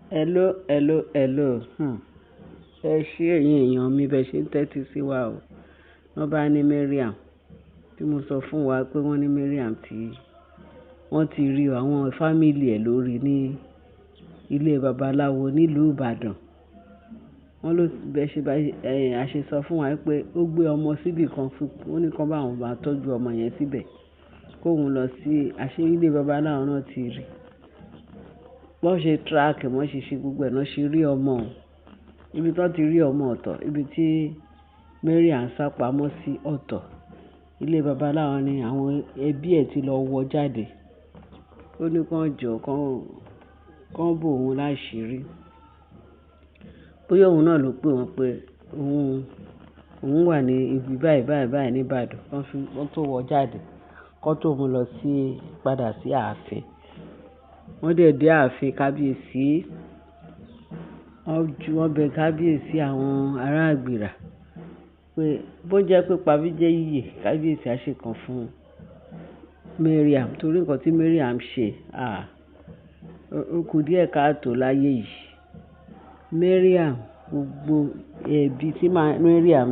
Hello, hello, hello. Ẹ ṣé ẹ̀yin èèyàn mi bẹ́ẹ̀ ṣe ń tẹ́tí sí wa o. Wọ́n bá ní Mariam tí mo sọ fún wa pé wọ́n ní Mariam tí wọ́n ti rí àwọn fámìlì ẹ̀ lórí ní ilé babaláwo nílùú Ìbàdàn. Wọ́n ló bẹ́ẹ̀ ṣe a ṣe sọ fún wa pé ó gbé ọmọ síbì kan fún ó ní kán bá àwọn bá tọ́jú ọmọ yẹn síbẹ̀ kóun lọ sí àṣírí ilé babaláwo náà ti rí. Wọ́n ṣe track wọ́n ṣe gbogbo ẹ̀ náà ṣe rí ọmọ o. Ibi tí wọ́n ti rí ọmọ ọ̀tọ̀, ibi tí Mariam sá pamọ́ sí ọ̀tọ̀. Ilé babaláwo ni àwọn ẹbí ẹ̀ ti lọ wọ́ jáde. Ó ní kán jọ kán bò òun láṣìírí. Bóyá òun náà ló pè wọ́n pé òun wà ní ibi báyìí ní Ìbàdàn. Wọ́n tó wọ́ jáde kán tó mú lọ padà sí ààfin. Wọ́n dẹ̀ dé ààfin kábíyèsí. Wọ́n bẹ kábíyèsí àwọn ará Àgbèrà pé bó jẹ́ pé pabí jẹ́ yíyẹ kábíyèsí á ṣe kan fún Mariam torí nǹkan tí Mariam ṣe ó kù díẹ̀ káàtó láyé yìí. Mariam gbogbo ẹ̀bi tí Mariam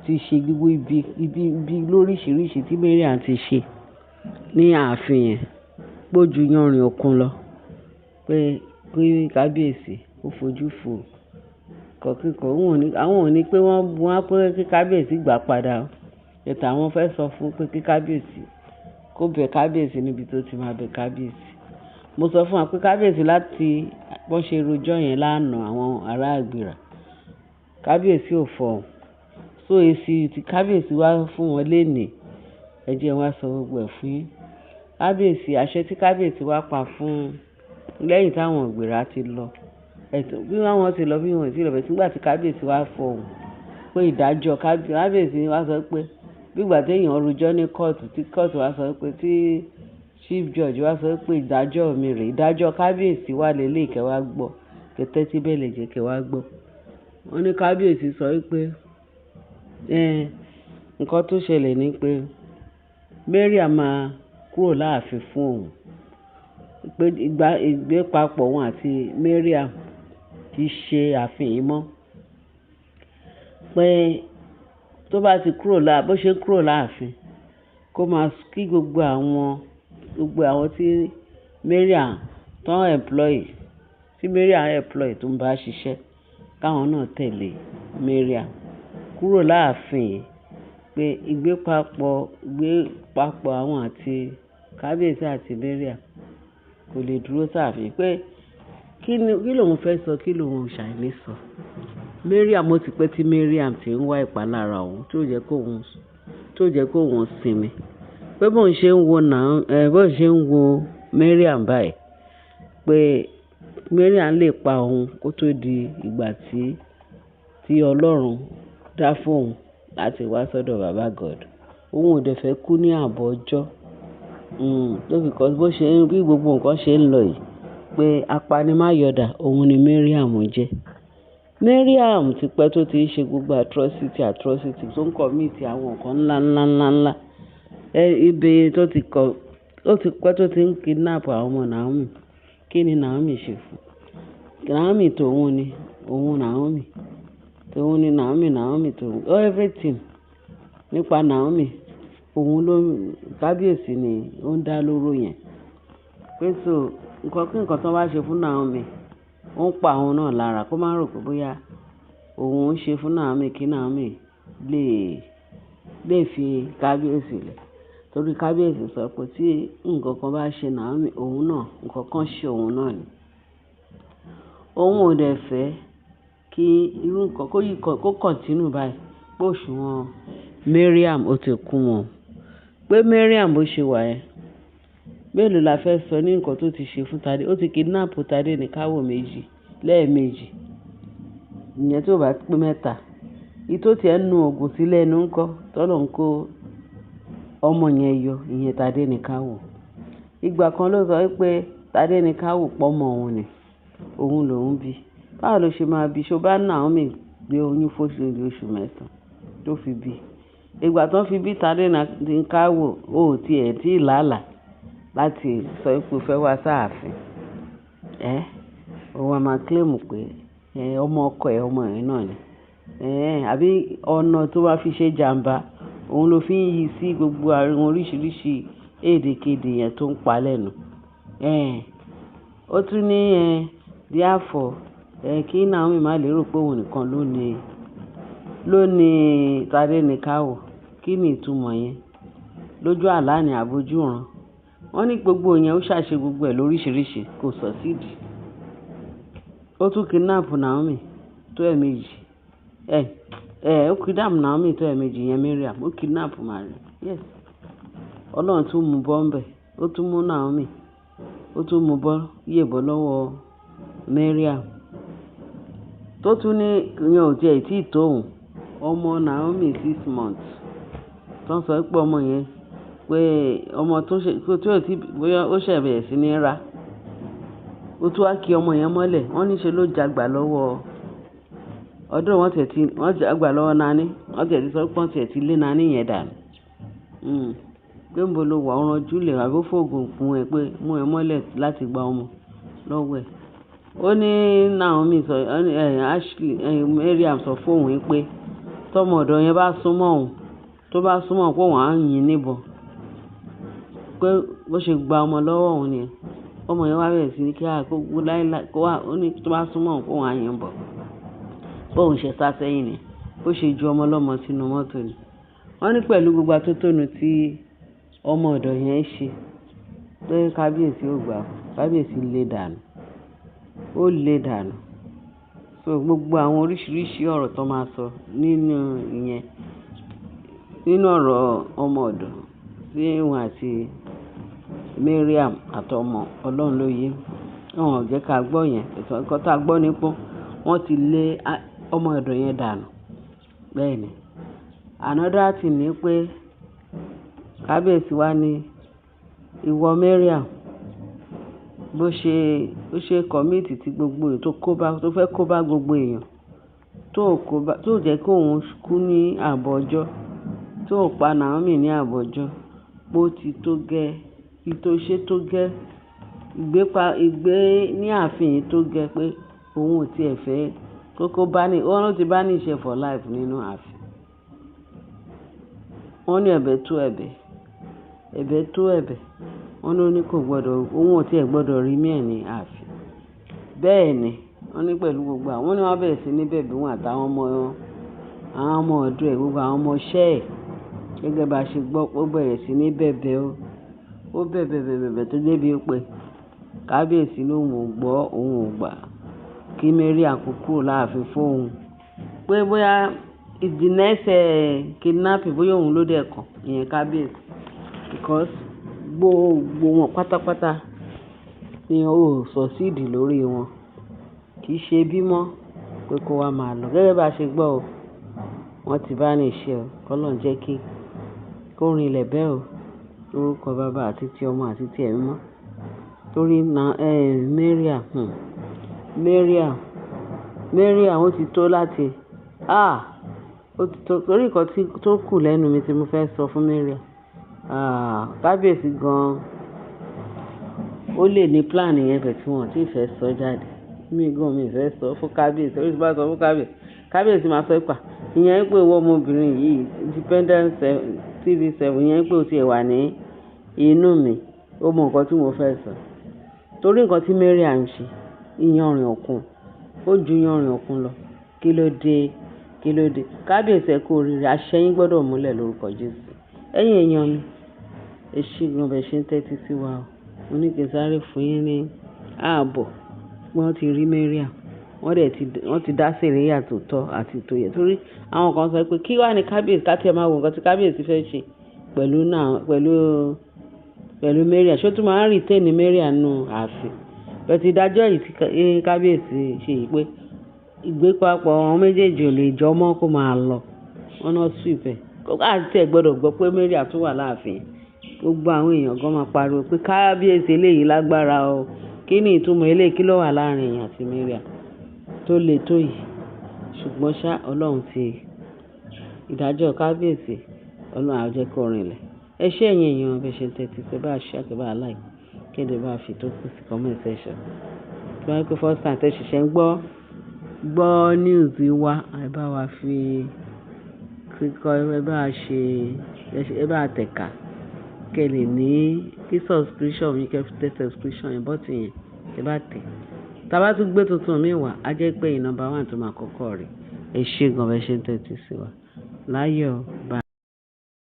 ti ṣe gbogbo ibi lóríṣiríṣi tí Mariam ti ṣe ní ààfin yẹn gbójú yanrìn òkun lọ pé kábíyèsí ó fojú fò kọ̀kíkọ̀ àwọn ò ní pé wọ́n bu wá pé kí kábíyèsí gbà padà o. Ẹ̀tà àwọn fẹ́ sọ fún pé kí kábíyèsí kó bẹ kábíyèsí níbi tó ti máa bẹ kábíyèsí. Mo sọ fún wa pé kábíyèsí láti bọ́n ṣe rojọ́ yẹn lánàá àwọn ará Àgbèrà kábíyèsí ò fọhùn. So èsì tí kábíyèsí wá fún wọn lénìí ẹ jẹ́ wá sọ gbogbo ẹ̀ fún yín. Kábíyèsí àṣẹ tí kábíyèsí wá pa fún lẹ́yìn táwọn Àgbèrà ti lọ bí wọ́n ti lọ bí wọ́n ti lọ bẹ̀ nígbà tí kábíyèsí wá fọhùn pé ìdájọ́ kábíyèsí wá sọ pé bí ìgbà téèyàn rojọ́ ní kóòtù tí kóòtù wá sọ pé tí chief judge wá sọ pé ìdájọ́ mi rèé ìdájọ́ kábíyèsí wà lélẹ̀ kẹwàá gbọ́ kẹtẹ́ tí bẹ́ẹ̀ lè jẹ́ kẹwàá gbọ́. Wọ́n ní kábíyèsí sọ pé nǹkan tó ṣẹlẹ̀ ni pé Mariam máa kúrò láàfin fún òun pé ìgbépapọ̀ òun àti Mariam kì í ṣe ààfin yìí mọ́ pé tó bá ti bó ṣe kúrò láàfin kó máa kí gbogbo àwọn tí Mariam employ tó ń bá ṣiṣẹ́ káwọn náà tẹ̀lé Mariam kúrò láàfin yìí pé ìgbépapọ̀ àwọn àti kábíyèsí àti Mariam kò lè dúró sáàfin pé kí lòun fẹ́ sọ kí lòun ṣàìní sọ. Mariam ó ti pẹ́ tí Mariam ti ń wá ìpalára òun tó jẹ́ kó òun sinmi pé bóun ṣe ń wo Mariam báyìí pé Mariam lè pa òun kó tó di ìgbà tí Ọlọ́run dá fóun láti wá sọ́dọ̀ bàbá God. Òun ò dẹ̀ fẹ́ kú ní ààbọ̀ ọjọ́ because bó ṣe bí gbogbo nǹkan ṣe ń lọ yìí pé apanimáyọ̀dà òun ni Mariam jẹ́. Mariam ti pẹ́ tó ti ń ṣe gbogbo atrocity tó ń commit àwọn nǹkan ńlá. Ibi tó ti pẹ́ tó ti ń kidnap àwọn ọmọ Naomi. Kí ni Naomi ṣe fún? Naomi tòun ni òun Naomi tòun ni Naomi tòun everything nípa Naomi òun ló kábíyèsí ni ó ń dá lóró yẹn pé so nǹkan tó bá ṣe fún Naomi ó ń pa òun náà lára kó má rò pé bóyá òun ń ṣe fún Naomi kí Naomi lè fi kábíyèsí lẹ̀ torí kábíyèsí sọ pé tí nǹkan kan bá ṣe Naomi òun náà nǹkan kan ṣe òun náà ni. Òun ò dẹ̀ fẹ́ kí irú nǹkan kó continue báyìí pé òṣùwọ̀n Mariam ó ti kún wọn pé Mariam bó ṣe wà yẹn mélòó la fẹ́ sọ ní nǹkan tó ti ṣe fún Tádé. Ó ti kidnap Tádé ní káwò lẹ́ẹ̀mejì ìyẹn tó bá pé mẹ́ta ìtò tí ẹ̀ ń nu ògùn sílẹ̀ ẹnu ńkọ́ tọ́lọ̀ ń kó ọmọ yẹn yọ ìyẹn Tádé ní káwò. Ìgbà kan ló sọ pé Tádé ní káwò pọ́mọ òun ni òun lòun bí. Báwo ló ṣe máa bí? Ṣó bá Naomi gbé oyún fóṣù oṣù mẹ́sàn-án tó fi bí. Ìgbà tó fi bí Tádé ní káwò ó tiẹ̀ tí làálàá láti sọ pé fẹ́ wá sáàfin òun wá máa claim pé ọmọ ọkọ ẹ̀ ọmọ ẹ̀ náà ni àbí ọ̀nà tó bá fi ṣe jàǹbá òun ló fi ń yí sí gbogbo àwọn oríṣiríṣi èdèkedè yẹn tó ń pa lẹ́nu ó tún ní therefore kí Naomi má lérò pé òun nìkan ló ní Tádéníkàwò. Kí ni ìtumọ̀ yẹn? Lójú àlá ni àbójú ìran? Wọ́n ní gbogbo yẹn ó ṣàṣe gbogbo ẹ̀ lóríṣiríṣi kò succeed. Ó tún kidnap Naomi tó ẹ̀ẹ̀mejì ó kidnap Naomi tó ẹ̀ẹ̀mejì yẹn Mariam ó kidnap Mariam yes Ọlọ́run tún mú bọ́ ńbẹ̀ ó tún mú Naomi ó tún mú bọ́ yèbọ́ lọ́wọ́ Mariam tó tún ní ìyẹn ò tiẹ̀ tí ì tó òun ọmọ Naomi 6 months tó ń sọ pé ọmọ yẹn pé ọmọ tó ò tí bóyá ó ṣẹ̀ bẹ̀rẹ̀ sí ní ra ó tún wá kí ọmọ yẹn mọ́lẹ̀ wọ́n ní ṣe ló jagbà lọ́wọ́ ọdún wọ́n jagbà lọ́wọ́ nání wọ́n tẹ̀ ti sọ pé wọ́n tẹ̀ ti lé nání yẹn dànù pé ń bo lo wà ọ̀ràn júlẹ̀ àbí ó fòògùn fún ẹ pé mú ẹ mọ́lẹ̀ láti gba ọmọ lọ́wọ́ ẹ̀ ó ní Naomi sọ Mariam sọ fóun pé tọmọ ọ̀dọ̀ yẹn bá súnmọ́ òun tó bá súnmọ́ pé òun á yìn níbọn pé bó ṣe gba ọmọ lọ́wọ́ òun nìyẹn ọmọ yẹn wá bẹ̀rẹ̀ sí ní kí àkókò láíláí kó wà ó ní tó bá súnmọ́ òun pé òun á yìn bọ̀ bóun ṣe sá sẹ́yìn ni bó ṣe ju ọmọ ọlọ́mọ sínú mọ́tò ni wọ́n ní pẹ̀lú gbogbo atótónu tí ọmọ ọ̀dọ̀ yẹn ṣe pé kábíyèsí ò gbà kábíyèsí lé dànù ó lé dànù so gbogbo àwọn oríṣiríṣi ọ̀rọ̀ tó máa sọ nínú ọ̀rọ̀ ọmọ ọ̀dọ̀ sí òun àti Mariam àtọmọ Ọlọ́run ló yé wọn ò jẹ́ ká gbọ́ yẹn ẹ̀kọ́ tá a gbọ́ nípò wọ́n ti lé ọmọ ọ̀dọ̀ yẹn dànù bẹ́ẹ̀ ni another thing ni pé kábíyèsí wá ní ìwọ Mariam bó ṣe kọ́míìtì tí gbogbo èèyàn tó fẹ́ kó bá gbogbo èèyàn tó jẹ́ kó òun kú ní ààbọ̀ ọjọ́ tó pa Naomi ní ààbọ̀ ọjọ́ bó ti tó gẹ́ ìtòṣe tó gẹ́ ìgbé ní ààfin tó gẹ́ pé òun ò tiẹ̀ fẹ́ kókó bá ní wọ́n ti bá ní ìṣe for life nínú ààfin wọ́n ní ẹ̀bẹ̀ tó ẹ̀bẹ̀ wọ́n ló ní kò gbọ́dọ̀ òun ò tiẹ̀ gbọ́dọ̀ rí mẹ́ẹ̀ ní ààfin bẹ́ẹ̀ ni wọ́n ní pẹ̀lú gbogbo àwọn ní wọ́n bẹ̀rẹ̀ sí ní bẹ̀bẹ̀ wọn àtàwọn ọmọ ọ̀dọ́ ẹ̀ gbogbo àwọn ọmọ iṣẹ́ ẹ̀ gẹ́gẹ́ bá a ṣe gbọ́ ó bẹ̀rẹ̀ sí ní bẹ̀bẹ̀ ó bẹ̀bẹ̀ tó débi pé kábíyèsí lòun ò gbọ́ òun ò gbà kí Mariam kúrò láàfin fóun pé bóyá ìdínẹ́sẹ̀ kidnapping bóyá òun ló dẹ̀ kàn ìyẹn kábíyèsí because gbogbo wọn pátápátá ni ó succeed lórí wọn kì í ṣe bímọ pé kó wá máa lọ gẹ́gẹ́ bá a ṣe gbọ́ wọ́n ti bá ní iṣẹ́ kọ́lọ́n jẹ́ kí kó rin ilẹ̀ bẹ́ẹ̀ lórúkọ bàbá àti ti ọmọ àti ti ẹ̀mí mọ́ torí Mariam ó ti tó láti ó ti tó torí nǹkan tó kù lẹ́nu mi tí mo fẹ́ sọ fún Mariam kábíyèsí gan-an ó lè ní plan yẹn bẹ̀ tí wọ́n ti fẹ́ sọ jáde mi fẹ́ sọ fún kábíyèsí orí ti bá sọ fún kábíyèsí máa sọ ìpà ìyẹn pé owó ọmọbìnrin yìí Independence TV7 ìyẹn pé ó ti wà ní inú mi ó mọ nǹkan tí mo fẹ́ sọ torí nǹkan tí Mariam ṣe ìyanrìn òkun ó ju yanrìn òkun lọ kí ló dé kábíyèsí ẹ kú oríire àṣẹ yín gbọ́dọ̀ múlẹ̀ lórúkọ Jésù ẹ̀yin èèyàn mi èsì gan bẹ̀ ṣe ń tẹ́tí sí wa mo ní kí n sáré fún yín ní ààbọ̀ wọ́n ti rí Mariam wọ́n ti dá sèrèyà tó tọ́ àti tó yẹ torí àwọn kan sọ pé kí wá ní kábíyèsí ká tiẹ̀ máa wo nǹkan tí kábíyèsí fẹ́ ṣe pẹ̀lú Mariam ṣó tún máa ń retain Mariam nù ààfin bẹ́ẹ̀ ti dájọ́ yìí tí kábíyèsí ṣe yìí pé ìgbépapọ̀ àwọn méjèèjì ò lè jọ mọ́ kó máa lọ wọn náà sweep ẹ̀ àti ẹ̀ gbọ́dọ̀ gbọ́ pé Mariam tún wà láàfin gbogbo àwọn èèyàn gan máa pariwo pé kábíyèsí eléyìí lágbára o kí ni ìtumọ̀ eléyìí kí ló wà láàrin èèyàn àti Mariam tó le tó yìí ṣùgbọ́n ṣá Ọlọ́run ti ìdájọ́ kábíyèsí Ọlọ́run á jẹ́ kó rinlẹ̀ ẹ ṣé ẹ̀yin èèyàn bẹ́ẹ̀ ṣe ń tẹ́tí pé bá a ṣe àti bá a láì kéde bá a fi tó kù sí comment section. Tí wọ́n pé first time tẹ́ ṣẹ̀ṣẹ̀ ń gbọ́ news wa, ẹ bá wa fi kíkọ́, ẹ bá wa ṣe, ẹ bá wa tẹ̀ka kẹ́ lè ní kí subscription mi kẹ́ fi tẹ subscription yẹn bọ́tì yẹn ẹ bá tẹ̀. Tá bá tún gbé tuntun mi wá, á jẹ́ pé number one tó máa kọ́kọ́ rí. Ẹ ṣé gan bẹ́ẹ̀ ṣe ń tẹ́tí sí wa. Láyọ̀ bye.